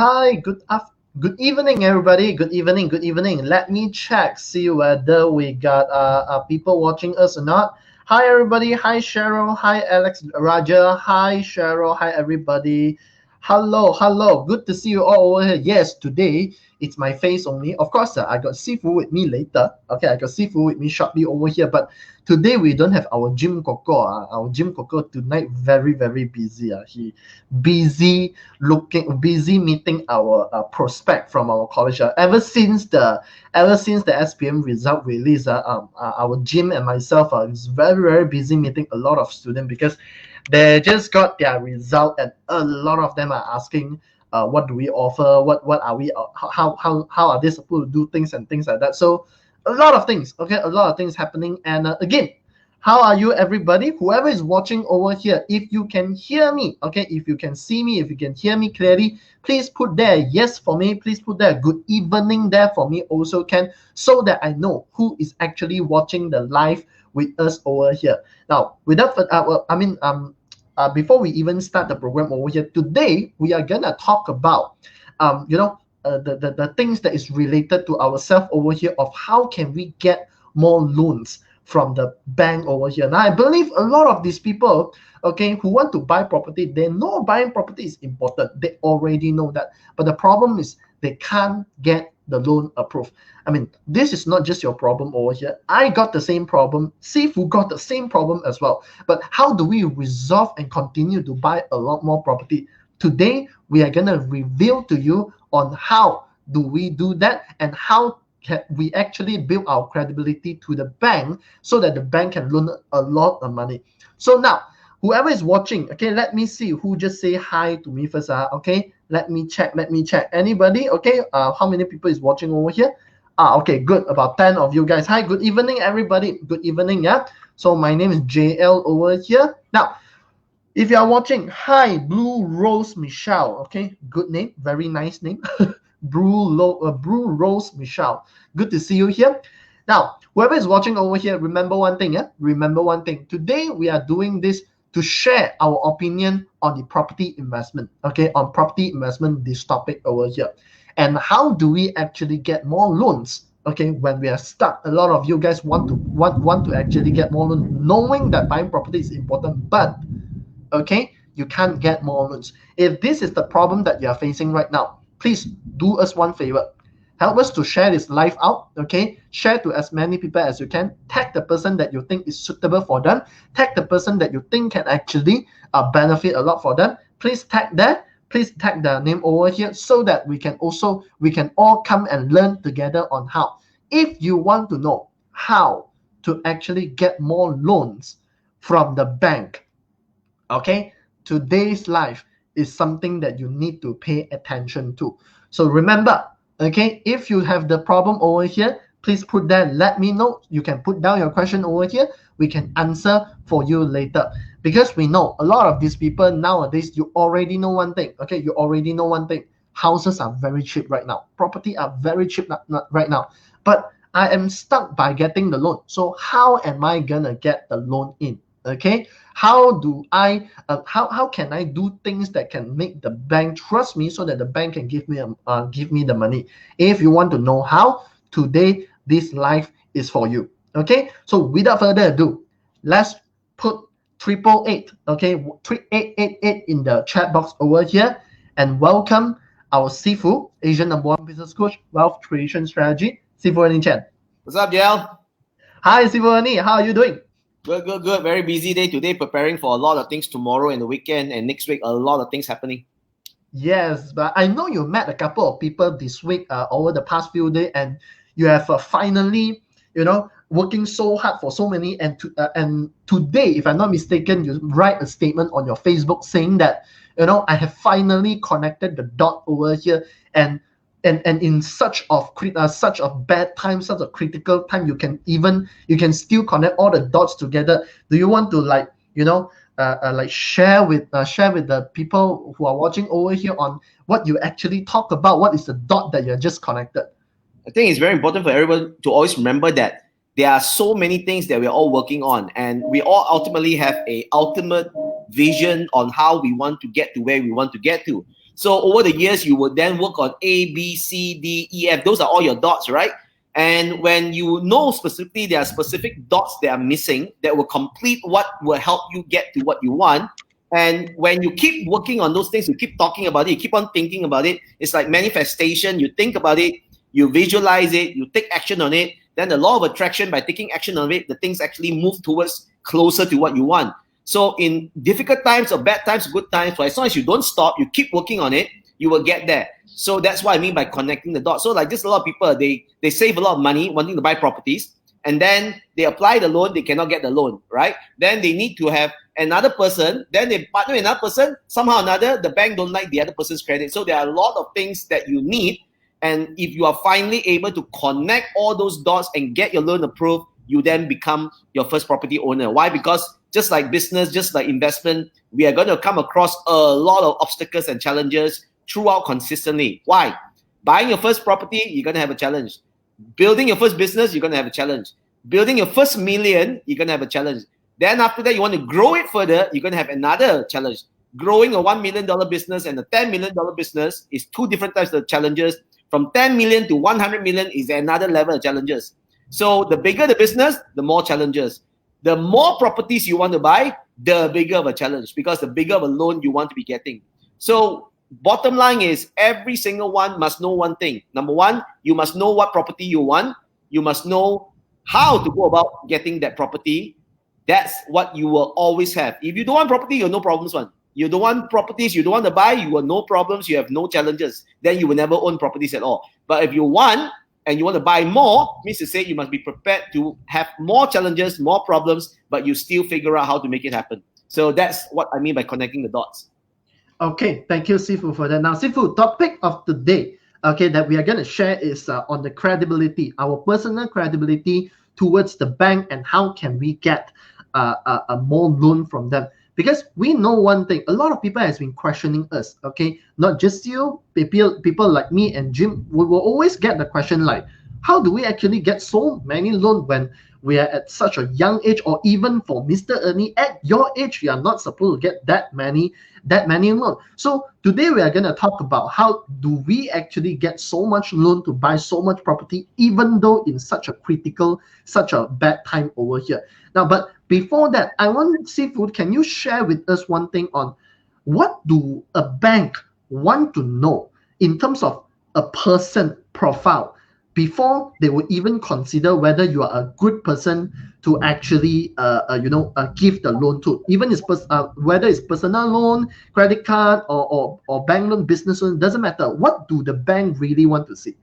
Hi. Good evening, everybody. Good evening. Let me check, see whether we got people watching us or not. Hi, everybody. Hi, Cheryl. Hi, Alex, Raja. Hi, Cheryl. Hi, everybody. Hello. Good to see you all over here. Yes, today it's my face only. Of course, I got Sifu with me later. Okay, I got Sifu with me shortly over here. But today we don't have our Jim Coco. Our Jim Coco tonight very busy. He busy meeting our prospect from our college. Ever since the SPM result release, our Jim and myself is very busy meeting a lot of students because they just got their result and a lot of them are asking what do we offer, what are we, how are they supposed to do things and things like that. So a lot of things happening. And again, how are you, everybody? Whoever is watching over here, if you can hear me, okay, if you can see me, if you can hear me clearly, please put there yes for me. Please put there good evening there for me also can, so that I know who is actually watching the live with us over here. Now, without before we even start the program over here, today we are gonna talk about the things that is related to ourselves over here of how can we get more loans from the bank over here. Now, I believe a lot of these people, okay, who want to buy property, they know buying property is important. They already know that. But the problem is they can't get the loan approved. I mean, this is not just your problem over here. I got the same problem. Sifu got the same problem as well. But how do we resolve and continue to buy a lot more property? Today, we are going to reveal to you on how do we do that and how can we actually build our credibility to the bank so that the bank can loan a lot of money. So now, whoever is watching, okay, let me see who just say hi to me first. Okay, let me check. Anybody? Okay, how many people is watching over here? Okay, good. About 10 of you guys. Hi, good evening, everybody. Good evening, yeah. So my name is JL over here. Now, if you are watching, hi, Blue Rose Michelle. Okay, good name, very nice name. Blue Rose Michelle. Good to see you here. Now, whoever is watching over here, remember one thing, yeah? Remember one thing. Today, we are doing this to share our opinion on the property investment, okay? On property investment, this topic over here. And how do we actually get more loans, okay, when we are stuck? A lot of you guys want to actually get more loans, knowing that buying property is important, but, okay, you can't get more loans. If this is the problem that you are facing right now, please do us one favor. help us to share this live out. Okay, share to as many people as you can. Tag the person that you think is suitable for them. Tag the person that you think can actually benefit a lot for them. Please tag there. Please tag the name over here so that we can all come and learn together on how. If you want to know how to actually get more loans from the bank, okay, today's live is something that you need to pay attention to. So remember, okay, if you have the problem over here, please put that, let me know. You can put down your question over here. We can answer for you later. Because we know a lot of these people nowadays, you already know one thing. Okay, you already know one thing. Houses are very cheap right now. Property are very cheap right now. But I am stuck by getting the loan. So how am I gonna get the loan in? Okay, how do I how can I do things that can make the bank trust me so that the bank can give me the money? If you want to know how, today this live is for you. Okay, so without further ado, let's put 888, okay, 3888 in the chat box over here, and welcome our Sifu, Asian #1 business coach, wealth creation strategy, Sifu Ernie Chen. What's up, JL? Hi, Sifu Ernie, how are you doing? Good. Very busy day today, preparing for a lot of things tomorrow and the weekend, and next week a lot of things happening. Yes, but I know you met a couple of people this week over the past few days, and you have finally, working so hard for so many. And today, if I'm not mistaken, you write a statement on your Facebook saying that, I have finally connected the dot over here, and in such a bad time, such a critical time, you can still connect all the dots together. Do you want to share with the people who are watching over here on what you actually talk about? What is the dot that you just connected? I think it's very important for everyone to always remember that there are so many things that we're all working on, and we all ultimately have a ultimate vision on how we want to get to where we want to get to. So over the years, you would then work on A, B, C, D, E, F. Those are all your dots, right? And when you know specifically there are specific dots that are missing that will complete what will help you get to what you want. And when you keep working on those things, you keep talking about it, you keep on thinking about it. It's like manifestation. You think about it, you visualize it, you take action on it. Then the law of attraction, by taking action on it, the things actually move towards closer to what you want. So in difficult times or bad times, good times, for as long as you don't stop, you keep working on it, you will get there. So that's what I mean by connecting the dots. So like just a lot of people, they save a lot of money wanting to buy properties, and then they apply the loan, they cannot get the loan, right? Then they need to have another person, then they partner with another person, somehow or another, the bank don't like the other person's credit. So there are a lot of things that you need. And if you are finally able to connect all those dots and get your loan approved, you then become your first property owner. Why? Because just like business, just like investment, we are going to come across a lot of obstacles and challenges throughout consistently. Why? Buying your first property, you're going to have a challenge. Building your first business, you're going to have a challenge. Building your first million, you're going to have a challenge. Then after that, you want to grow it further, you're going to have another challenge. Growing a $1 million business and a $10 million business is two different types of challenges. From 10 million to 100 million is another level of challenges. So the bigger the business, the more challenges. The more properties you want to buy, the bigger of a challenge, because the bigger of a loan you want to be getting. So bottom line is every single one must know one thing. Number one, you must know what property you want. You must know how to go about getting that property. That's what you will always have. If you don't want property, you have no problems one. You don't want properties, you don't want to buy, you have no problems, you have no challenges. Then you will never own properties at all. But if you want, and you want to buy more, means to say you must be prepared to have more challenges, more problems, but you still figure out how to make it happen. So that's what I mean by connecting the dots. Okay, thank you, Sifu, for that. Now, Sifu, topic of the day, okay, that we are going to share is on the credibility, our personal credibility towards the bank, and how can we get a more loan from them. Because we know one thing, a lot of people has been questioning us, okay? Not just you, people like me and Jim, we will always get the question like, how do we actually get so many loans when we are at such a young age? Or even for Mr. Ernie, at your age, you are not supposed to get that many loans. So today we are going to talk about how do we actually get so much loan to buy so much property, even though in such a bad time over here. Now, but before that, I want Sifu, can you share with us one thing on what do a bank want to know in terms of a person profile before they will even consider whether you are a good person to actually give the loan to, even whether it's personal loan, credit card, or bank loan, business loan, doesn't matter. What do the bank really want to see?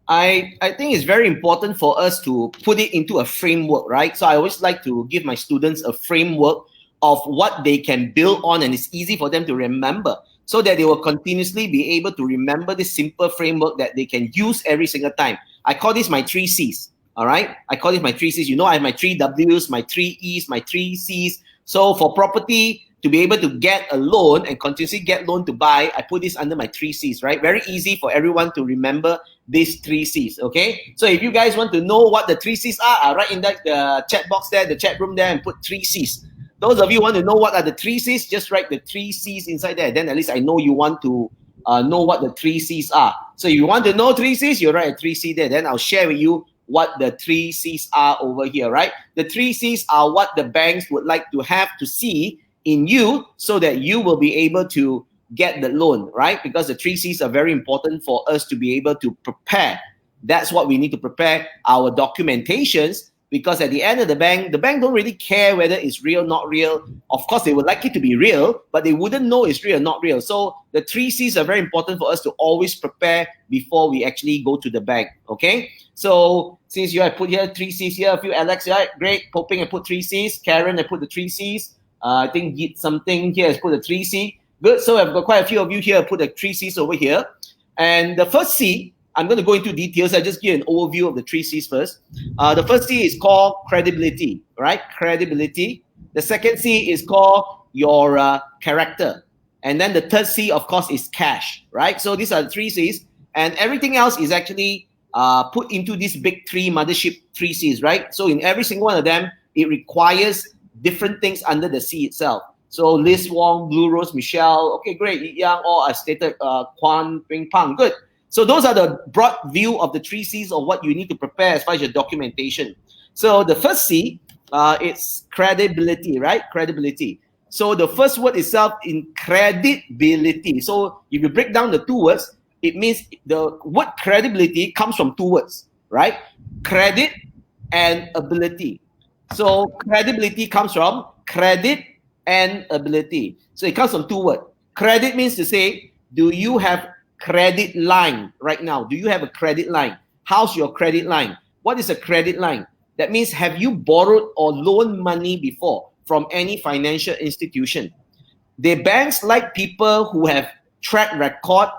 I think it's very important for us to put it into a framework, right? So I always like to give my students a framework of what they can build on, and it's easy for them to remember, so that they will continuously be able to remember this simple framework that they can use every single time. I call this my 3 C's, all right? I call this my 3 C's. You know, I have my 3 W's, my 3 E's, my 3 C's. So for property, to be able to get a loan and continuously get loan to buy, I put this under my 3 C's, right? Very easy for everyone to remember these 3 C's, okay? So if you guys want to know what the 3 C's are, I'll write in that chat box there, the chat room there, and put 3 C's. Those of you who want to know what are the 3 C's, just write the 3 C's inside there. Then at least I know you want to know what the 3 C's are. So if you want to know 3 C's, you write a 3 C there. Then I'll share with you what the 3 C's are over here, right? The 3 C's are what the banks would like to have to see in you, so that you will be able to get the loan, right? Because the 3 C's are very important for us to be able to prepare. That's what we need to prepare our documentations, because at the end of the bank don't really care whether it's real, not real. Of course, they would like it to be real, but they wouldn't know it's real or not real. So the 3 C's are very important for us to always prepare before we actually go to the bank, okay? So since you have put here 3 C's here, a few Alex, right? Great. Poping, I put 3 C's. Karen, I put the 3 C's. I think Git something here has put a 3 C. Good. So I've got quite a few of you here put the 3 C's over here. And the first C, I'm going to go into details. I just give you an overview of the 3 C's first. The first C is called credibility, right? Credibility. The second C is called your character. And then the third C, of course, is cash, right? So these are the 3 C's. And everything else is actually put into these big three mothership 3 C's, right? So in every single one of them, it requires different things under the C itself. So Liz Wong, Blue Rose, Michelle, okay, great. Yi Yang, or I stated Kwan Ping Pang, good. So those are the broad view of the 3 C's of what you need to prepare as far as your documentation. So the first C, it's credibility, right? Credibility. So the first word itself in credibility. So if you break down the 2 words, it means the word credibility comes from 2 words, right? Credit and ability. So credibility comes from credit and ability. So it comes from 2 words. Credit means to say, do you have credit line right now? Do you have a credit line? How's your credit line? What is a credit line? That means, have you borrowed or loaned money before from any financial institution? The banks like people who have track record.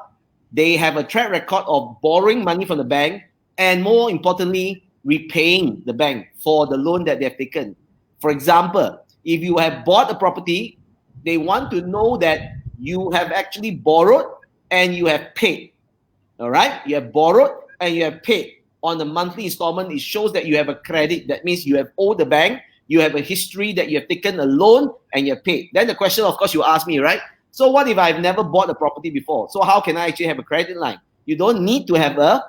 They have a track record of borrowing money from the bank, and more importantly, repaying the bank for the loan that they have taken. For example, if you have bought a property, they want to know that you have actually borrowed and you have paid. All right? You have borrowed and you have paid on a monthly installment. It shows that you have a credit. That means you have owed the bank. You have a history that you have taken a loan and you have paid. Then the question, of course, you ask me, right? So what if I've never bought a property before? So how can I actually have a credit line? You don't need to have a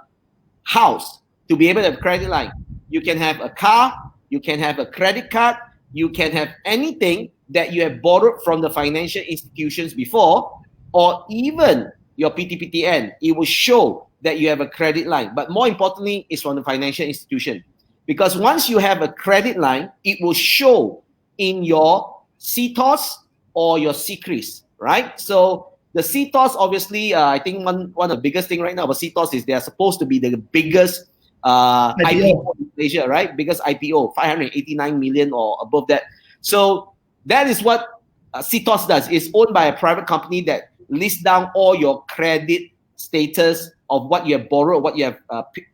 house to be able to have a credit line. You can have a car. You can have a credit card. You can have anything that you have borrowed from the financial institutions before, or even your PTPTN. It will show that you have a credit line. But more importantly, it's from the financial institution. Because once you have a credit line, it will show in your CTOS or your CCRIS, right? So the CTOS, obviously, I think one of the biggest thing right now about CTOS is they are supposed to be the biggest IPO in Malaysia, right? Biggest IPO, 589 million or above that. So that is what CTOS does. It's owned by a private company that lists down all your credit status of what you have borrowed, what you have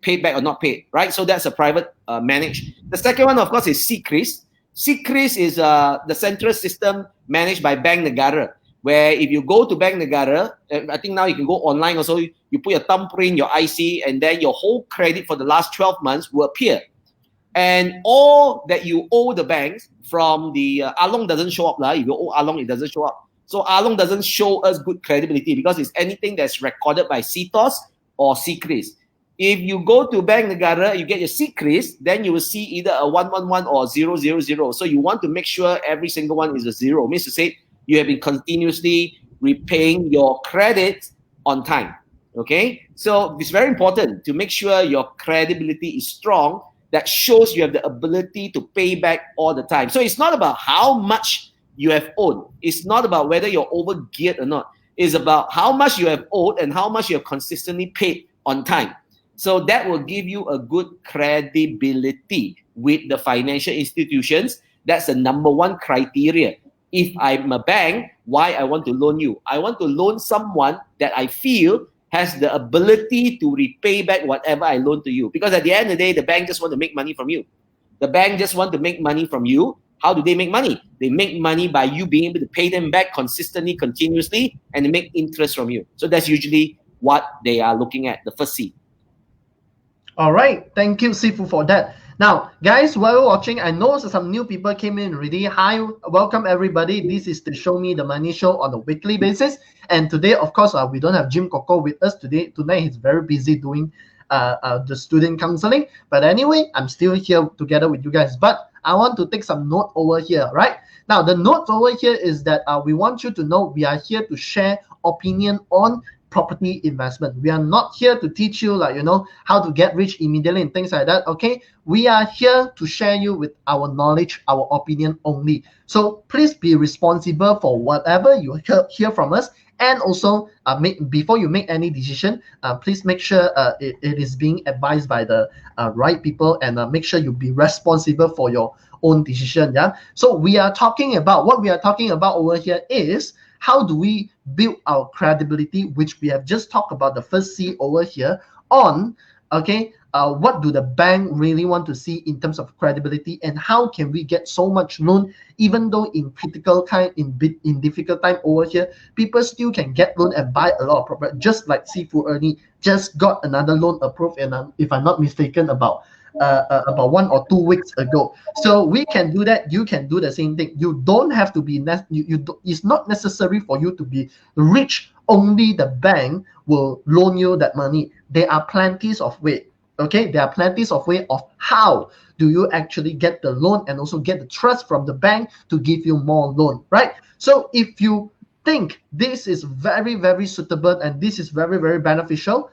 paid back or not paid, right? So that's a private managed. The second one, of course, is CCRIS. CCRIS is the central system managed by Bank Negara, where if you go to Bank Negara, I think now you can go online also, you put your thumbprint, your IC, and then your whole credit for the last 12 months will appear. And all that you owe the banks from the Along doesn't show up. If you owe Along, it doesn't show up. So Along doesn't show us good credibility because it's anything that's recorded by CTOS or CCRIS. If you go to Bank Negara, you get your CCRIS, then you will see either a 111 or 000. So you want to make sure every single one is a 0. Means to say you have been continuously repaying your credit on time. Okay, so it's very important to make sure your credibility is strong. That shows you have the ability to pay back all the time. So it's not about how much you have owed. It's not about whether you're over geared or not. It's about how much you have owed and how much you have consistently paid on time. So that will give you a good credibility with the financial institutions. That's the number one criteria. If I'm a bank, why I want to loan you? I want to loan someone that I feel has the ability to repay back whatever I loan to you. Because at the end of the day, the bank just want to make money from you. The bank just want to make money from you. How do they make money? They make money by you being able to pay them back consistently, continuously, and they make interest from you. So that's usually what they are looking at, the first C. All right, thank you, Sifu, for that. Now, guys, while you're watching, I know some new people came in already. Hi, welcome everybody. This is the Show Me the Money show on a weekly basis. And today, of course, we don't have Jim Coco with us today. Tonight, he's very busy doing the student counseling. But anyway, I'm still here together with you guys. But I want to take some note over here, right? Now, the note over here is that we want you to know we are here to share opinion on property investment. We are not here to teach you, like, how to get rich immediately and things like that. Okay, we are here to share you with our knowledge, our opinion only. So please be responsible for whatever you hear from us, and also before you make any decision, please make sure it is being advised by the right people, and make sure you be responsible for your own decision. Yeah, so what we are talking about over here is how do we build our credibility, which we have just talked about the first C over here on, okay, what do the bank really want to see in terms of credibility, and how can we get so much loan, even though in critical time, in difficult time over here, people still can get loan and buy a lot of property, just like Sifu Ernie just got another loan approved, and if I'm not mistaken, about 1 or 2 weeks ago. So we can do that. You can do the same thing. You don't have to be it's not necessary for you to be rich. Only the bank will loan you that money. There are plenty of ways. Okay, there are plenty of ways of how do you actually get the loan and also get the trust from the bank to give you more loan, right? So if you think this is very, very suitable and this is very, very beneficial,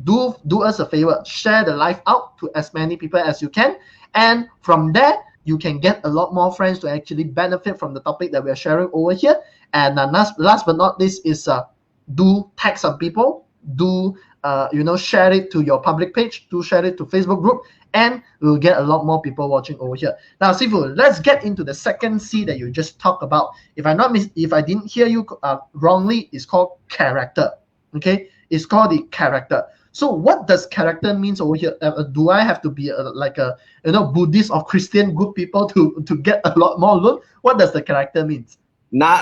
do us a favor, share the live out to as many people as you can, and from there you can get a lot more friends to actually benefit from the topic that we are sharing over here. And last but not least is do tag some people, do share it to your public page, do share it to Facebook group, and we'll get a lot more people watching over here. Now, Sifu, let's get into the second C that you just talked about. If I didn't hear you wrongly, it's called character. Okay, it's called the character. So what does character means over here? Do I have to be like a Buddhist or Christian good people to get a lot more loan? What does the character means?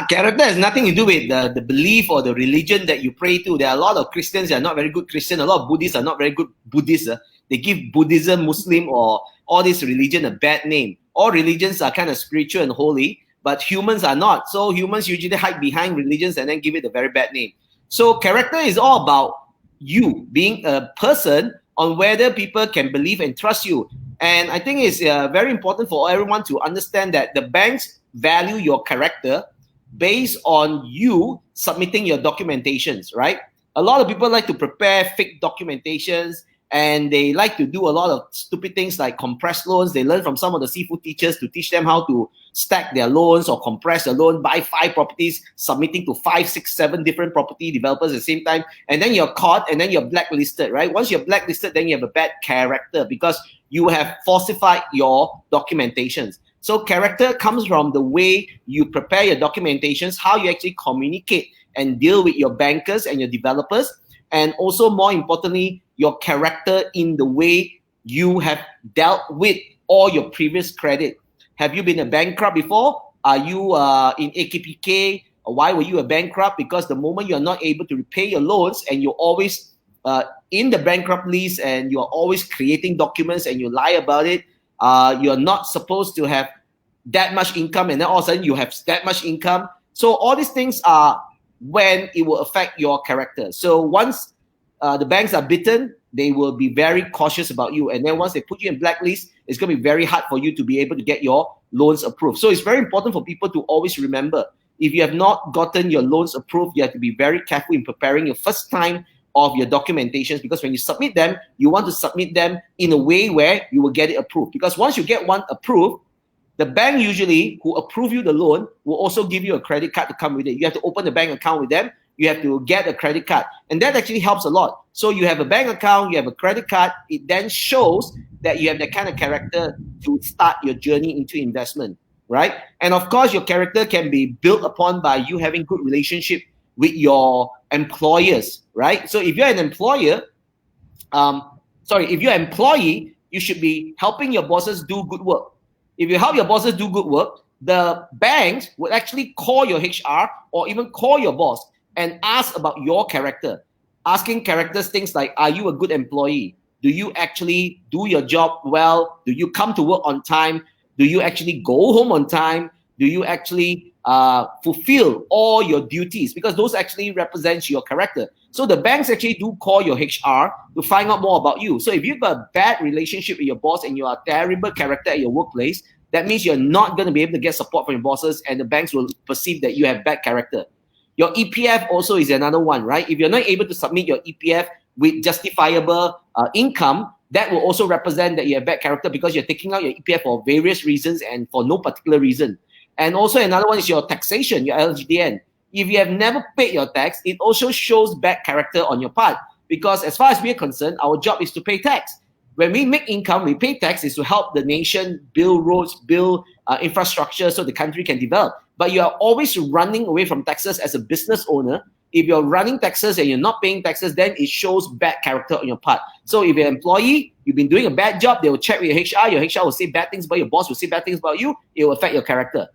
Character has nothing to do with the belief or the religion that you pray to. There are a lot of Christians that are not very good Christian. A lot of Buddhists are not very good Buddhists. They give Buddhism, Muslim, or all this religion a bad name. All religions are kind of spiritual and holy, but humans are not. So humans usually hide behind religions and then give it a very bad name. So character is all about you being a person on whether people can believe and trust you. And I think it's very important for everyone to understand that the banks value your character based on you submitting your documentations, right? A lot of people like to prepare fake documentations, and they like to do a lot of stupid things like compress loans. They learn from some of the Sifu teachers to teach them how to stack their loans or compress a loan, buy 5 properties, submitting to 5, 6, 7 different property developers at the same time. And then you're caught and then you're blacklisted, right? Once you're blacklisted, then you have a bad character because you have falsified your documentations. So character comes from the way you prepare your documentations, how you actually communicate and deal with your bankers and your developers, and also more importantly, your character in the way you have dealt with all your previous credit. Have you been a bankrupt before? Are you in AKPK? Why were you a bankrupt? Because the moment you're not able to repay your loans and you're always in the bankrupt list and you're always creating documents and you lie about it, you're not supposed to have that much income, and then all of a sudden you have that much income. So all these things are when it will affect your character. So once the banks are bitten, they will be very cautious about you. And then once they put you in blacklist, it's going to be very hard for you to be able to get your loans approved. So it's very important for people to always remember, if you have not gotten your loans approved, you have to be very careful in preparing your first time of your documentations, because when you submit them, you want to submit them in a way where you will get it approved. Because once you get one approved, the bank usually who approve you the loan will also give you a credit card to come with it. You have to open a bank account with them. You have to get a credit card. And that actually helps a lot. So you have a bank account, you have a credit card. It then shows that you have that kind of character to start your journey into investment, right? And of course, your character can be built upon by you having good relationship with your employers, right? So if you're an employer, if you're an employee, you should be helping your bosses do good work. If you help your bosses do good work, the banks would actually call your HR or even call your boss and ask about your character. Asking characters things like, are you a good employee? Do you actually do your job well? Do you come to work on time? Do you actually go home on time? Do you actually fulfill all your duties? Because those actually represent your character. So the banks actually do call your HR to find out more about you. So if you've got a bad relationship with your boss and you are a terrible character at your workplace, that means you're not going to be able to get support from your bosses, and the banks will perceive that you have bad character. Your EPF also is another one, right? If you're not able to submit your EPF with justifiable income, that will also represent that you have bad character, because you're taking out your EPF for various reasons and for no particular reason. And also another one is your taxation, your LGDN. If you have never paid your tax, it also shows bad character on your part, because as far as we're concerned, our job is to pay tax. When we make income, we pay tax is to help the nation build roads, build infrastructure so the country can develop. But you are always running away from taxes as a business owner. If you're running taxes and you're not paying taxes, then it shows bad character on your part. So if you're an employee, you've been doing a bad job, they will check with your HR will say bad things about your boss, will say bad things about you, it will affect your character.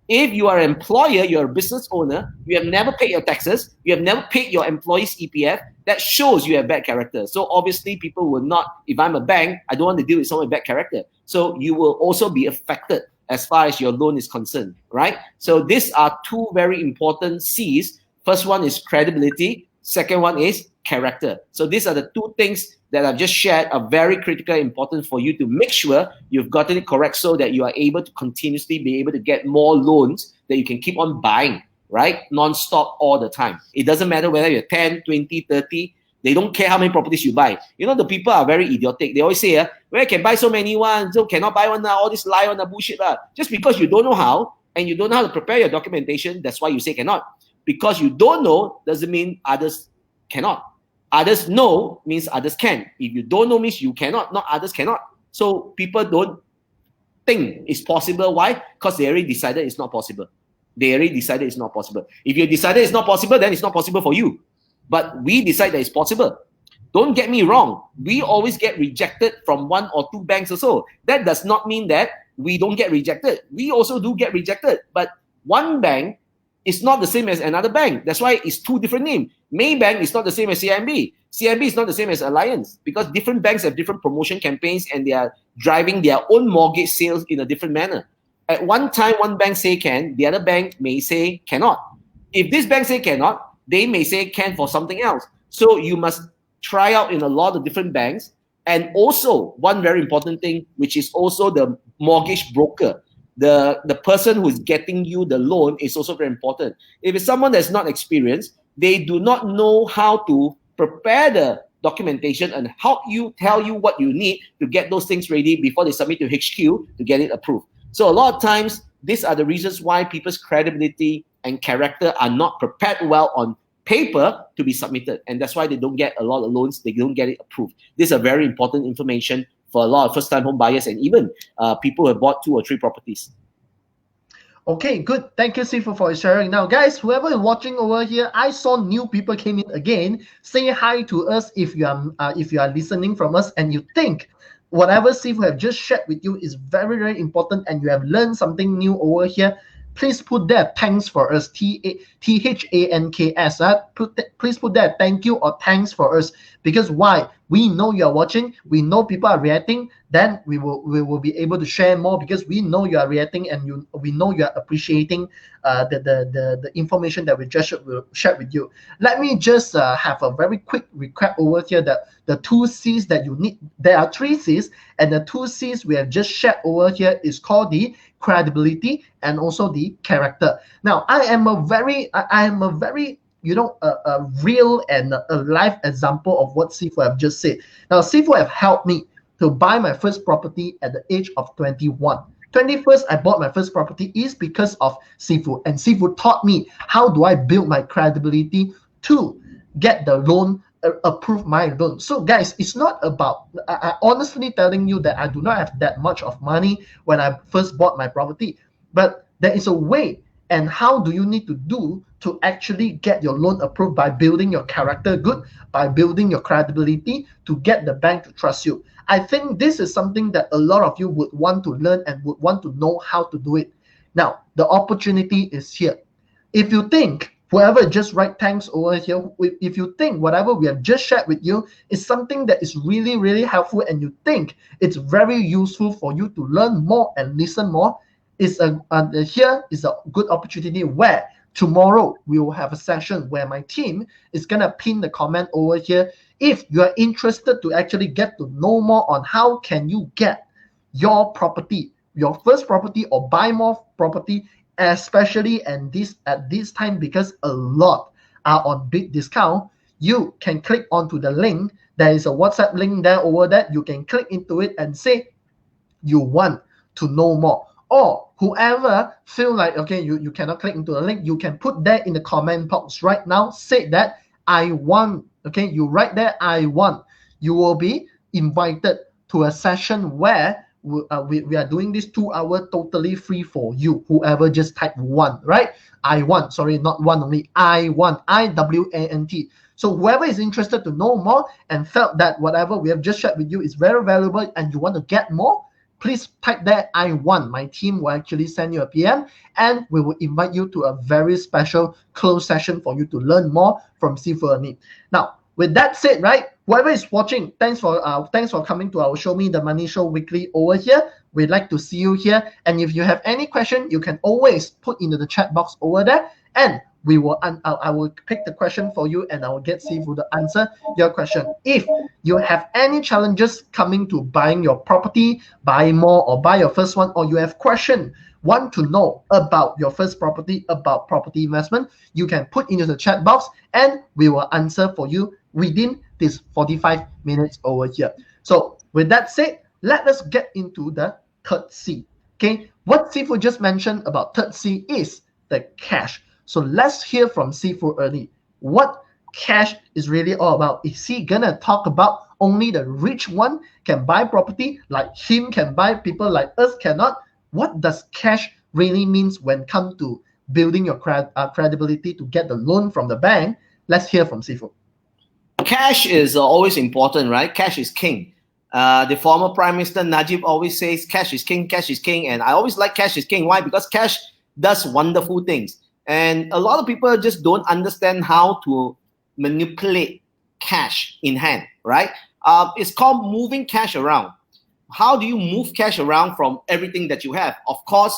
If you are an employer, you're a business owner, you have never paid your taxes, you have never paid your employees' EPF, that shows you have bad character. So obviously people will not, if I'm a bank, I don't want to deal with someone with bad character. So you will also be affected as far as your loan is concerned, right? So these are two very important C's. First one is credibility. Second one is character. So these are the two things that I've just shared are very critical, important for you to make sure you've gotten it correct, so that you are able to continuously be able to get more loans that you can keep on buying, right? Non-stop all the time. It doesn't matter whether you're 10, 20, 30. They don't care how many properties you buy. You know, the people are very idiotic. They always say, where I can buy so many ones, so cannot buy one now, all this lie on the bullshit. Just because you don't know how, and you don't know how to prepare your documentation, that's why you say cannot. Because you don't know doesn't mean others cannot. Others know means others can. If you don't know means you cannot, not others cannot. So people don't think it's possible. Why? Because they already decided it's not possible. They already decided it's not possible. If you decided it's not possible, then it's not possible for you. But we decide that it's possible. Don't get me wrong. We always get rejected from one or two banks or so. That does not mean that we don't get rejected. We also do get rejected. But one bank is not the same as another bank. That's why it's two different names. Maybank is not the same as CIMB. CIMB is not the same as Alliance, because different banks have different promotion campaigns and they are driving their own mortgage sales in a different manner. At one time, one bank say can, the other bank may say cannot. If this bank say cannot, they may say can for something else. So you must try out in a lot of different banks. And also, one very important thing, which is also the mortgage broker. The person who is getting you the loan is also very important. If it's someone that's not experienced, they do not know how to prepare the documentation and help you, tell you what you need to get those things ready before they submit to HQ to get it approved. So a lot of times, these are the reasons why people's credibility and character are not prepared well on paper to be submitted. And that's why they don't get a lot of loans, they don't get it approved. This is a very important information for a lot of first-time home buyers and even people who have bought 2 or 3 properties. Okay, good. Thank you, Sifu, for sharing. Now, guys, whoever is watching over here, I saw new people came in again. Say hi to us if you are listening from us and you think whatever Sifu have just shared with you is very, very important and you have learned something new over here. Please put that thanks for us, THANKS. Please put that thank you or thanks for us, because why? We know you are watching, we know people are reacting, then we will be able to share more, because we know you are reacting and we know you are appreciating the information that we just shared with you. Let me just have a very quick recap over here that the 2 C's that you need, there are 3 C's, and the 2 C's we have just shared over here is called the credibility and also the character. Now, I am a very a real and a live example of what Sifu have just said. Now, Sifu have helped me to buy my first property at the age of 21. 21st, I bought my first property is because of Sifu, and Sifu taught me how do I build my credibility to get the loan, approve my loan. So guys, it's not about, I honestly telling you that I do not have that much of money when I first bought my property, but there is a way. And how do you need to do to actually get your loan approved? By building your character good, by building your credibility to get the bank to trust you. I think this is something that a lot of you would want to learn and would want to know how to do it. Now, the opportunity is here. If you think, whoever just write thanks over here, if you think whatever we have just shared with you is something that is really, really helpful, and you think it's very useful for you to learn more and listen more, here is a good opportunity where tomorrow we will have a session where my team is going to pin the comment over here. If you are interested to actually get to know more on how can you get your property, your first property, or buy more property, especially at this time, because a lot are on big discount, you can click onto the link. There is a WhatsApp link there over there. You can click into it and say you want to know more. Or whoever feel like, okay, you cannot click into the link, you can put that in the comment box right now. Say that I want, okay, you write there, I want. You will be invited to a session where we are doing this 2 hour totally free for you. Whoever just type one, right? I want, sorry, not one only, I want, I-W-A-N-T. So whoever is interested to know more and felt that whatever we have just shared with you is very valuable and you want to get more, please type there, I want. My team will actually send you a PM and we will invite you to a very special closed session for you to learn more from Sifu Ernie. Now, with that said, right, whoever is watching, thanks for coming to our Show Me the Money Show weekly over here. We'd like to see you here. And if you have any question, you can always put into the chat box over there, and we will I will pick the question for you and I will get Sifu to answer your question. If you have any challenges coming to buying your property, buy more or buy your first one, or you have question, want to know about your first property, about property investment, you can put into the chat box and we will answer for you within this 45 minutes over here. So with that said, let us get into the third C. Okay, what Sifu just mentioned about third C is the cash. So let's hear from Sifu Ernie. What cash is really all about? Is he gonna talk about only the rich one can buy property, like him can buy, people like us cannot? What does cash really means when it comes to building your credibility to get the loan from the bank? Let's hear from Sifu. Cash is always important, right? Cash is king. The former Prime Minister Najib always says cash is king, cash is king. And I always like cash is king. Why? Because cash does wonderful things. And a lot of people just don't understand how to manipulate cash in hand, right? It's called moving cash around. How do you move cash around from everything that you have? Of course,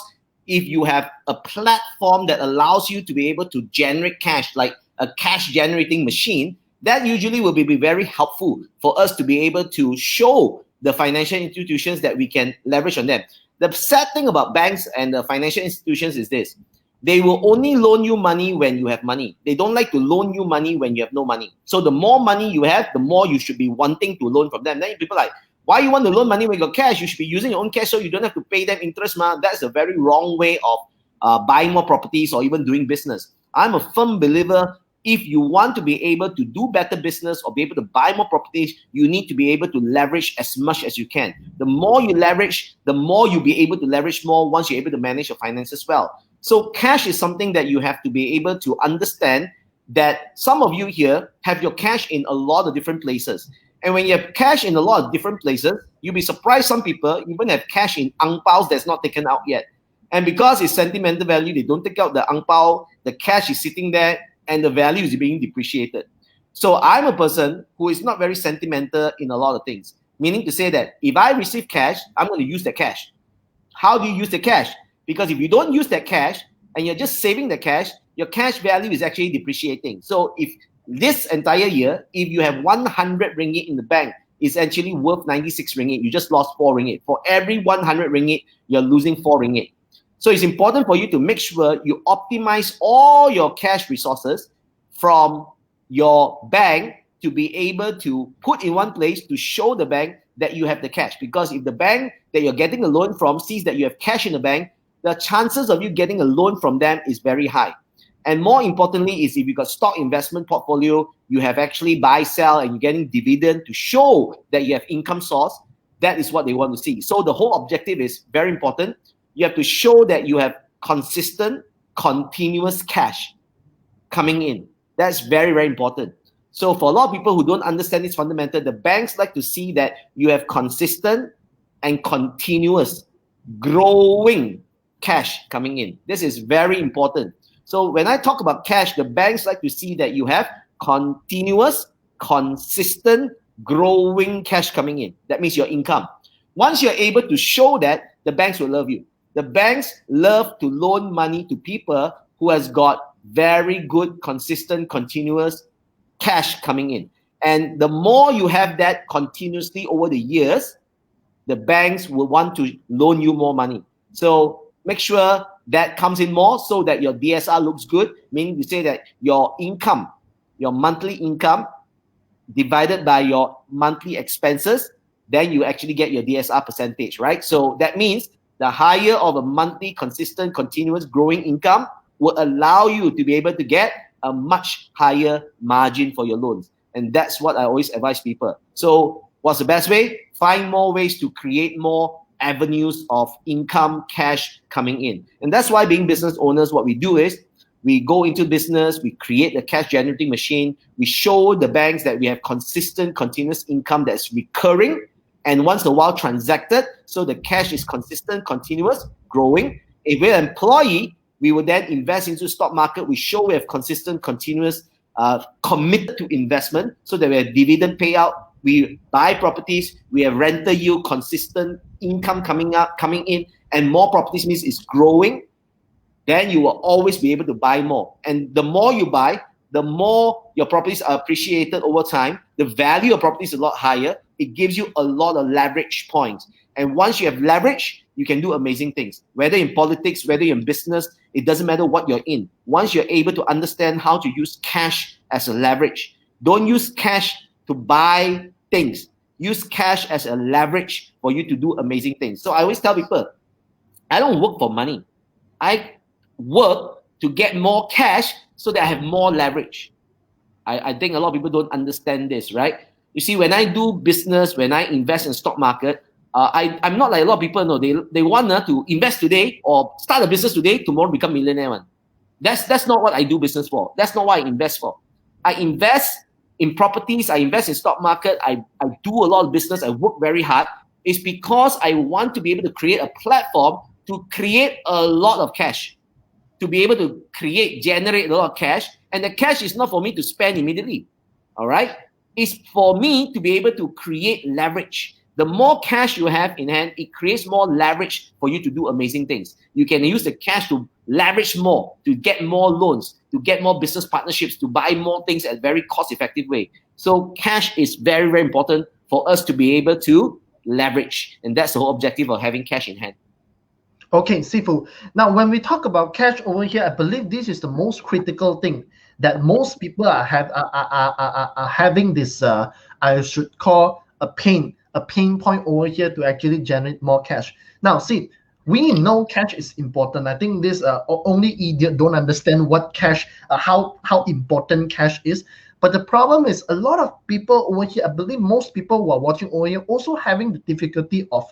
if you have a platform that allows you to be able to generate cash, like a cash generating machine, that usually will be very helpful for us to be able to show the financial institutions that we can leverage on them. The sad thing about banks and the financial institutions is this: they will only loan you money when you have money. They don't like to loan you money when you have no money. So the more money you have, the more you should be wanting to loan from them. Then people are like, why you want to loan money when you got cash? You should be using your own cash so you don't have to pay them interest. That's a very wrong way of buying more properties or even doing business. I'm a firm believer, if you want to be able to do better business or be able to buy more properties, you need to be able to leverage as much as you can. The more you leverage, the more you'll be able to leverage more once you're able to manage your finances well. So cash is something that you have to be able to understand, that some of you here have your cash in a lot of different places. And when you have cash in a lot of different places, you'll be surprised some people even have cash in ang paos that's not taken out yet. And because it's sentimental value, they don't take out the ang pao, the cash is sitting there, and the value is being depreciated. So I'm a person who is not very sentimental in a lot of things. Meaning to say that if I receive cash, I'm going to use the cash. How do you use the cash? Because if you don't use that cash and you're just saving the cash, your cash value is actually depreciating. So if this entire year, if you have 100 ringgit in the bank, it's actually worth 96 ringgit. You just lost 4 ringgit. For every 100 ringgit, you're losing 4 ringgit. So it's important for you to make sure you optimize all your cash resources from your bank to be able to put in one place to show the bank that you have the cash. Because if the bank that you're getting a loan from sees that you have cash in the bank, the chances of you getting a loan from them is very high. And more importantly is if you've got stock investment portfolio, you have actually buy, sell, and you're getting dividend to show that you have income source, that is what they want to see. So the whole objective is very important. You have to show that you have consistent, continuous cash coming in. That's very, very important. So for a lot of people who don't understand this fundamental, the banks like to see that you have consistent and continuous growing cash coming in. This is very important. So when I talk about cash, the banks like to see that you have continuous, consistent, growing cash coming in. That means your income. Once you're able to show that, the banks will love you. The banks love to loan money to people who has got very good, consistent, continuous cash coming in. And the more you have that continuously over the years, the banks will want to loan you more money. So make sure that comes in more so that your DSR looks good, meaning you say that your income, your monthly income divided by your monthly expenses, then you actually get your DSR percentage, right? So that means the higher of a monthly, consistent, continuous growing income will allow you to be able to get a much higher margin for your loans. And that's what I always advise people. So what's the best way? Find more ways to create more avenues of income, cash coming in. And that's why being business owners, what we do is we go into business, we create a cash generating machine, we show the banks that we have consistent, continuous income that's recurring and once in a while transacted. So the cash is consistent, continuous, growing. If we're an employee, we will then invest into stock market. We show we have consistent, continuous, committed to investment so that we have dividend payout. We buy properties. We have rental yield, consistent income coming in, and more properties means it's growing. Then you will always be able to buy more. And the more you buy, the more your properties are appreciated over time. The value of properties is a lot higher. It gives you a lot of leverage points. And once you have leverage, you can do amazing things. Whether in politics, whether in business, it doesn't matter what you're in. Once you're able to understand how to use cash as a leverage, don't use cash to buy things. Use cash as a leverage for you to do amazing things. So I always tell people, I don't work for money. I work to get more cash so that I have more leverage. I think a lot of people don't understand this, right? You see, when I do business, when I invest in stock market, I'm not like a lot of people know. They want to invest today or start a business today, tomorrow become millionaire one. That's not what I do business for. That's not what I invest for. I invest in properties. I invest in stock market. I do a lot of business. I work very hard. It's because I want to be able to create a platform to create a lot of cash, to be able to generate a lot of cash. And the cash is not for me to spend immediately. All right? It's for me to be able to create leverage. The more cash you have in hand, it creates more leverage for you to do amazing things. You can use the cash to leverage more, to get more loans, to get more business partnerships, to buy more things at a very cost-effective way. So cash is very, very important for us to be able to leverage. And that's the whole objective of having cash in hand. Okay, Sifu. Now, when we talk about cash over here, I believe this is the most critical thing that most people are having this, I should call a pain point over here to actually generate more cash. Now, see, we know cash is important. I think this only idiot don't understand what cash, how important cash is. But the problem is a lot of people over here, I believe most people who are watching over here also having the difficulty of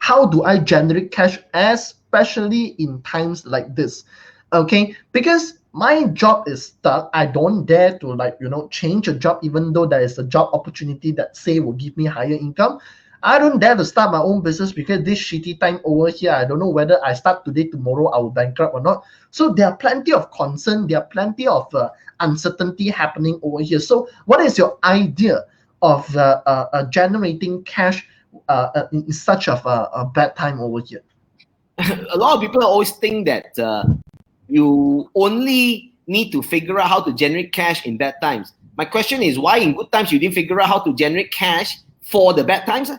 how do I generate cash, especially in times like this, okay? Because my job is stuck. I don't dare to change a job even though there is a job opportunity that say will give me higher income. I don't dare to start my own business because this shitty time over here, I don't know whether I start today, tomorrow I will bankrupt or not. So there are plenty of concern, there are plenty of uncertainty happening over here. So what is your idea of generating cash in such of a bad time over here? A lot of people always think that you only need to figure out how to generate cash in bad times. My question is, why in good times you didn't figure out how to generate cash for the bad times?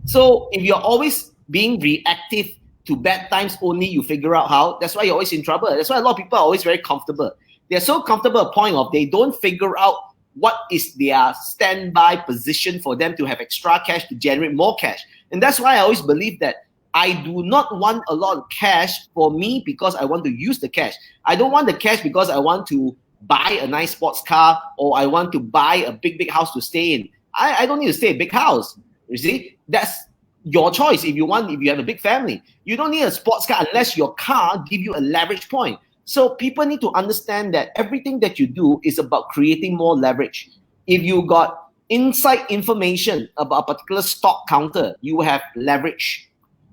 So if you're always being reactive to bad times only, you figure out how, that's why you're always in trouble. That's why a lot of people are always very comfortable. They're so comfortable at a point of they don't figure out what is their standby position for them to have extra cash to generate more cash. And that's why I always believe that I do not want a lot of cash for me because I want to use the cash. I don't want the cash because I want to buy a nice sports car or I want to buy a big house to stay in. I don't need to stay in a big house. You see, that's your choice. If you have a big family, you don't need a sports car unless your car give you a leverage point. So people need to understand that everything that you do is about creating more leverage. If you got inside information about a particular stock counter, you have leverage.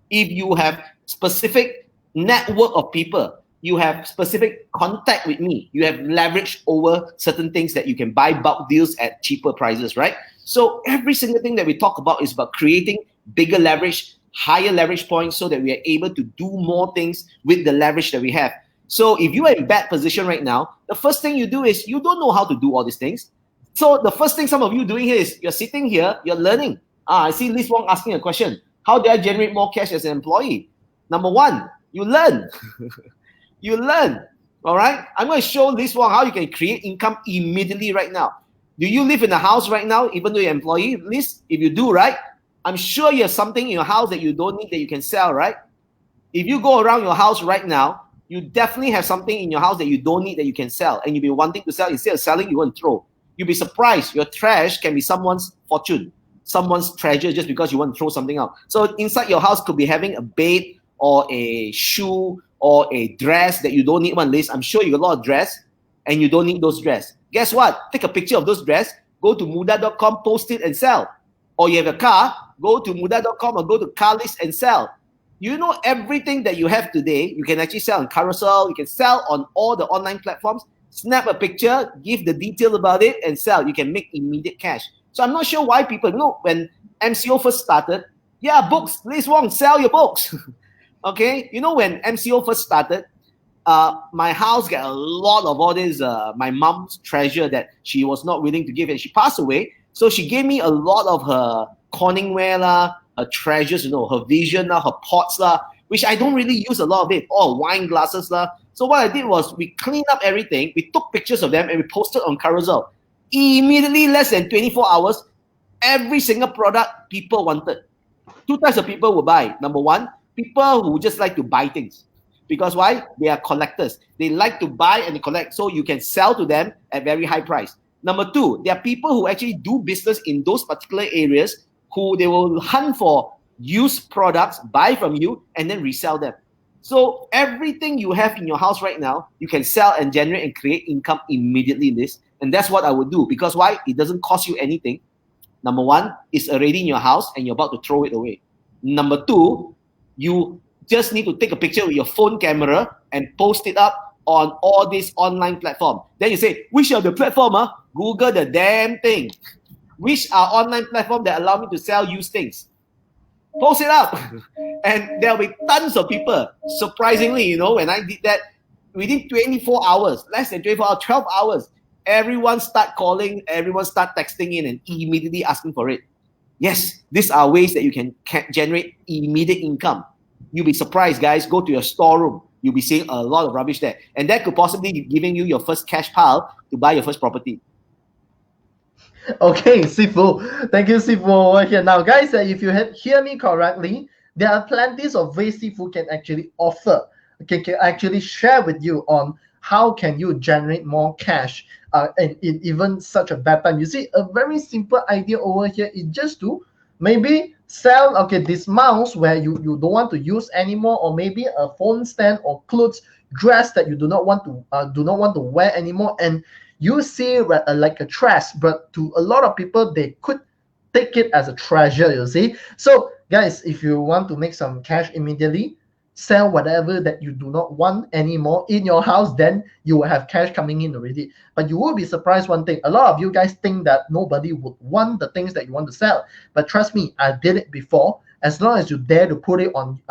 If you have specific network of people, you have specific contact with me, you have leverage over certain things that you can buy bulk deals at cheaper prices, right? So every single thing that we talk about is about creating bigger leverage, higher leverage points so that we are able to do more things with the leverage that we have. So if you are in bad position right now, the first thing you do is you don't know how to do all these things. So the first thing some of you doing here is you're sitting here, you're learning. I see Liz Wong asking a question. How do I generate more cash as an employee? Number one, you learn. You learn. All right? I'm going to show Liz Wong how you can create income immediately right now. Do you live in a house right now, even though you're an employee? Liz, if you do, right? I'm sure you have something in your house that you don't need that you can sell, right? If you go around your house right now, you definitely have something in your house that you don't need that you can sell. And you'll be wanting to sell. Instead of selling, you want to throw. You'll be surprised. Your trash can be someone's fortune, someone's treasure just because you want to throw something out. So inside your house could be having a bed or a shoe or a dress that you don't need one list. I'm sure you got a lot of dress and you don't need those dress. Guess what? Take a picture of those dress, go to muda.com, post it and sell. Or you have a car, go to muda.com or go to car list and sell. You know, everything that you have today, you can actually sell on Carousel, you can sell on all the online platforms, snap a picture, give the detail about it and sell. You can make immediate cash. So I'm not sure why people, when MCO first started, books, Liz Wong, sell your books. Okay, when MCO first started, my house got a lot of all this, my mom's treasure that she was not willing to give, and she passed away. So she gave me a lot of her Corningware, her treasures, her vision, her pots, which I don't really use a lot of it, or wine glasses. So what I did was we cleaned up everything, we took pictures of them, and we posted on Carousel. Immediately, less than 24 hours, every single product people wanted. Two types of people will buy. Number one, people who just like to buy things. Because why? They are collectors. They like to buy and they collect, so you can sell to them at very high price. Number two, there are people who actually do business in those particular areas who they will hunt for used products, buy from you, and then resell them. So everything you have in your house right now, you can sell and generate and create income immediately in this. And that's what I would do. Because why? It doesn't cost you anything. Number one, it's already in your house and you're about to throw it away. Number two, you just need to take a picture with your phone camera and post it up on all these online platforms. Then you say, which are the platform? Google the damn thing. Which are online platforms that allow me to sell used things? Post it up. And there'll be tons of people. Surprisingly, when I did that, within 24 hours, less than 24 hours, 12 hours, everyone start calling, everyone start texting in and immediately asking for it. Yes, these are ways that you can generate immediate income. You'll be surprised, guys. Go to your storeroom. You'll be seeing a lot of rubbish there. And that could possibly be giving you your first cash pile to buy your first property. Okay, Sifu. Thank you, Sifu, over here. Now, guys, if you hear me correctly, there are plenty of ways Sifu can actually offer, can actually share with you on how can you generate more cash in even such a bad time. You see, a very simple idea over here is just to maybe sell this mouse where you don't want to use anymore, or maybe a phone stand or clothes dress that you do not want to wear anymore, and you see like a trash, but to a lot of people they could take it as a treasure, you see. So guys, if you want to make some cash immediately, sell whatever that you do not want anymore in your house, then you will have cash coming in already. But you will be surprised one thing, a lot of you guys think that nobody would want the things that you want to sell, but trust me, I did it before. As long as you dare to put it on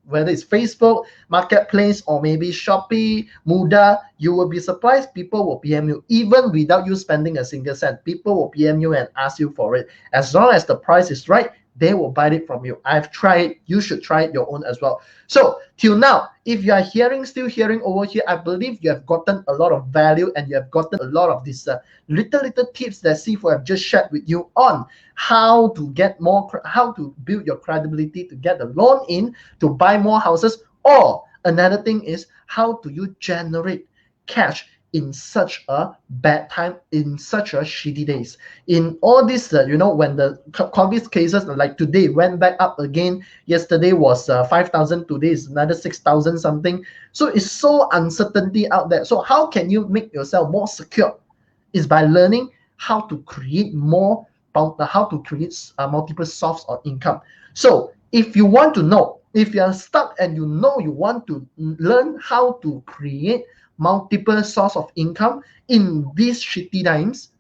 whether it's Facebook Marketplace or maybe Shopee, Muda, you will be surprised. People will PM you even without you spending a single cent. People will PM you and ask you for it. As long as the price is right, they will buy it from you. I've tried it. You should try it your own as well. So till now, if you are still hearing over here, I believe you have gotten a lot of value and you have gotten a lot of these little tips that Sifu have just shared with you on how to get more, how to build your credibility to get the loan in to buy more houses. Or another thing is, how do you generate cash in such a bad time, in such a shitty days, in all this when the COVID cases like today went back up again. Yesterday was 5,000, today is another 6,000 something. So it's so uncertainty out there. So how can you make yourself more secure? Is by learning how to create more, how to create multiple sources of income. So if you want to know, if you are stuck and you want to learn how to create multiple source of income in these shitty times,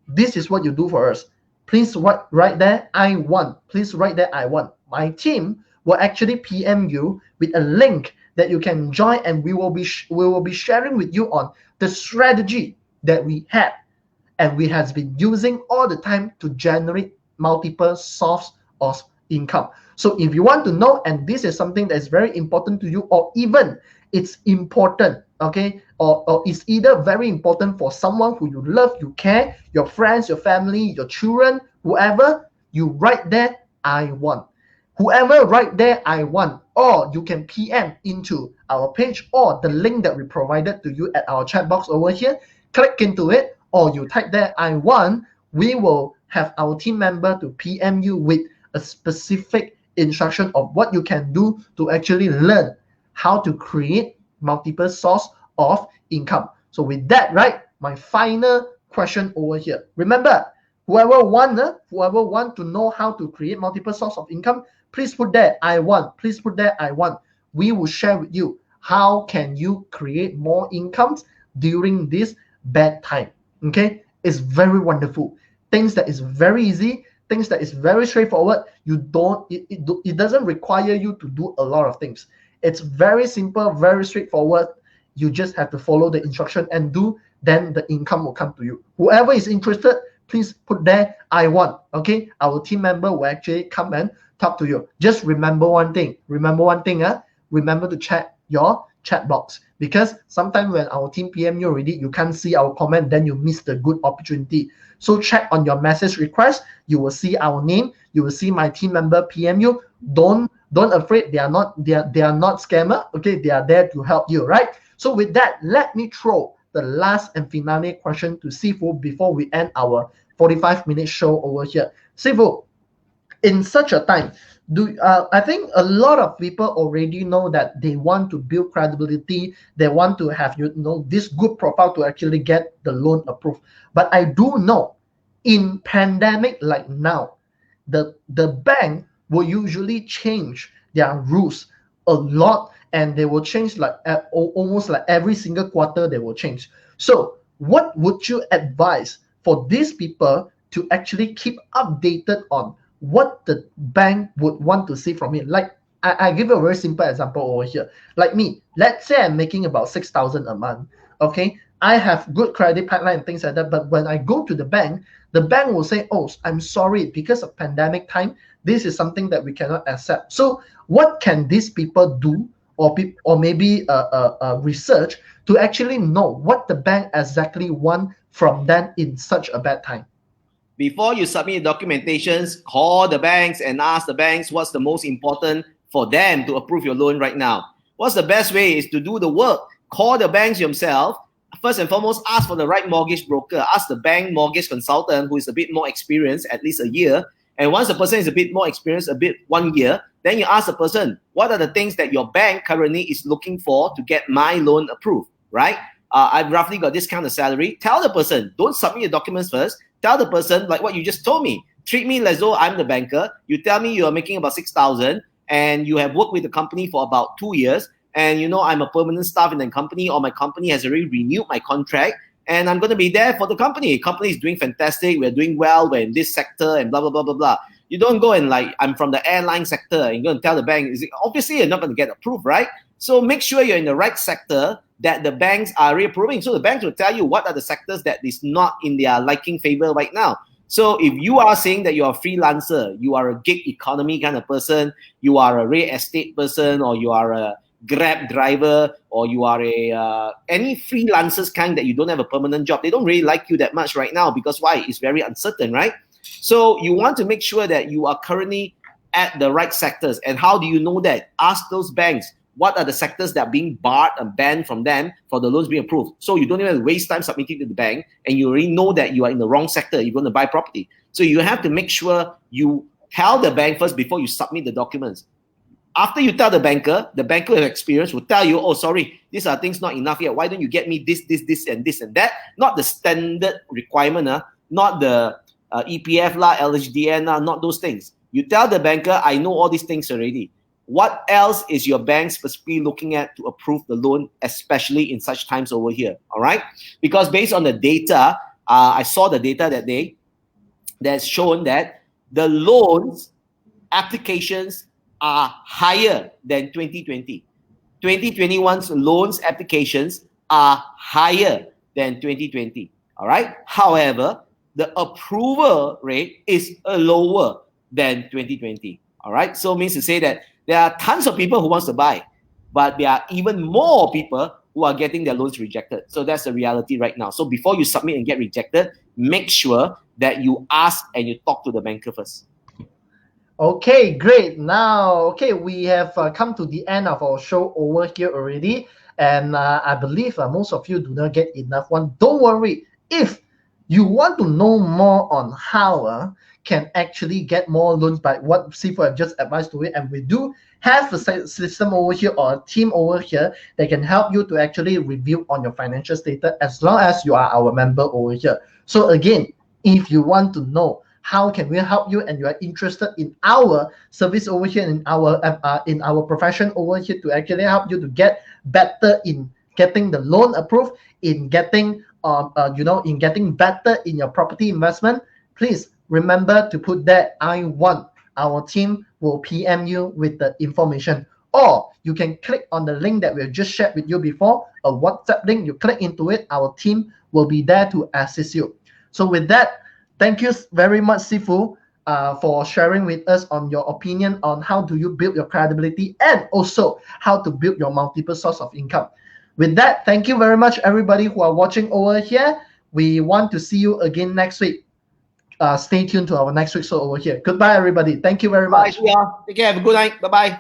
this is what you do for us. Please write there, I want. Please write there, I want. My team will actually PM you with a link that you can join, and we will be sharing with you on the strategy that we have and we has been using all the time to generate multiple sources of income. So if you want to know, and this is something that is very important to you, or even it's important, okay, or it's either very important for someone who you love, you care, your friends, your family, your children, whoever, you write there, I want. Whoever write there, I want, or you can PM into our page or the link that we provided to you at our chat box over here. Click into it, or you type there, I want. We will have our team member to PM you with a specific instruction of what you can do to actually learn how to create multiple source of income. So with that, right, my final question over here. Remember, whoever want to know how to create multiple source of income, please put there, I want. Please put there, I want. We will share with you how can you create more incomes during this bad time. Okay, it's very wonderful. Things that is very easy, things that is very straightforward. It doesn't require you to do a lot of things. It's very simple, very straightforward. You just have to follow the instruction and do, then the income will come to you. Whoever is interested, please put there, I want. Okay, our team member will actually come and talk to you. Just remember one thing. Remember to check your chat box, because sometimes when our team PM you already, you can't see our comment, then you miss the good opportunity. So check on your message request. You will see our name. You will see my team member PM you. Don't afraid. They are not scammer. Okay, they are there to help you, right? So with that, let me throw the last and finale question to Sifu before we end our 45-minute show over here. Sifu, in such a time, I think a lot of people already know that they want to build credibility. They want to have this good profile to actually get the loan approved. But I do know, in pandemic like now, the bank will usually change their rules a lot, and they will change like almost like every single quarter they will change. So what would you advise for these people to actually keep updated on what the bank would want to see from me? Like I give a very simple example over here. Like me, let's say I'm making about 6,000 a month. Okay, I have good credit pipeline and things like that. But when I go to the bank will say, oh, I'm sorry, because of pandemic time, this is something that we cannot accept. So what can these people do, or maybe research to actually know what the bank exactly want from them in such a bad time? Before you submit documentations, call the banks and ask the banks what's the most important for them to approve your loan right now. What's the best way is to do the work. Call the banks yourself. First and foremost, ask for the right mortgage broker. Ask the bank mortgage consultant who is a bit more experienced, at least a year. And once the person is a bit more experienced, 1 year, then you ask the person, what are the things that your bank currently is looking for to get my loan approved, right? I've roughly got this kind of salary. Tell the person, don't submit your documents first. Tell the person, like what you just told me, treat me as though I'm the banker. You tell me you are making about 6,000 and you have worked with the company for about 2 years. And I'm a permanent staff in the company, or my company has already renewed my contract, and I'm going to be there for the company. Company is doing fantastic. We're doing well. We're in this sector and blah, blah, blah, blah, blah. You don't go and I'm from the airline sector and you're going to tell the bank, obviously you're not going to get approved, right? So make sure you're in the right sector that the banks are reapproving. So the banks will tell you what are the sectors that is not in their liking favor right now. So if you are saying that you're a freelancer, you are a gig economy kind of person, you are a real estate person, or you are a Grab driver, or you are a any freelancers kind that you don't have a permanent job, they don't really like you that much right now, because why? It's very uncertain, right? So you want to make sure that you are currently at the right sectors. And how do you know that? Ask those banks, what are the sectors that are being barred and banned from them for the loans being approved? So you don't even waste time submitting to the bank, and you already know that you are in the wrong sector, you're going to buy property. So you have to make sure you tell the bank first before you submit the documents. After you tell the banker with experience will tell you, oh, sorry, these are things not enough yet. Why don't you get me this, and this, and that? Not the standard requirement, not the EPF, LHDN, not those things. You tell the banker, I know all these things already. What else is your bank specifically looking at to approve the loan, especially in such times over here? All right? Because based on the data, I saw the data that day that's shown that the loans applications are higher than 2020. 2021's loans applications are higher than 2020. All right? However, the approval rate is lower than 2020. All right? So it means to say that there are tons of people who wants to buy, but there are even more people who are getting their loans rejected. So that's the reality right now. So before you submit and get rejected, make sure that you ask and you talk to the banker first. Okay, great. Now, okay, we have come to the end of our show over here already. And I believe most of you do not get enough one. Don't worry. If you want to know more on how can actually get more loans by what Sifu have just advised to it, and we do have a system over here or a team over here that can help you to actually review on your financial status as long as you are our member over here. So again, if you want to know how can we help you and you are interested in our service over here, in our profession over here to actually help you to get better in getting the loan approved, in getting in getting better in your property investment, please remember to put that I want. Our team will PM you with the information, or you can click on the link that we've just shared with you before, a WhatsApp link. You click into it, our team will be there to assist you. So with that, thank you very much, Sifu, for sharing with us on your opinion on how do you build your credibility and also how to build your multiple source of income. With that, thank you very much, everybody who are watching over here. We want to see you again next week. Stay tuned to our next week's show over here. Goodbye, everybody. Thank you very much. Bye. Take care. Have a good night. Bye-bye.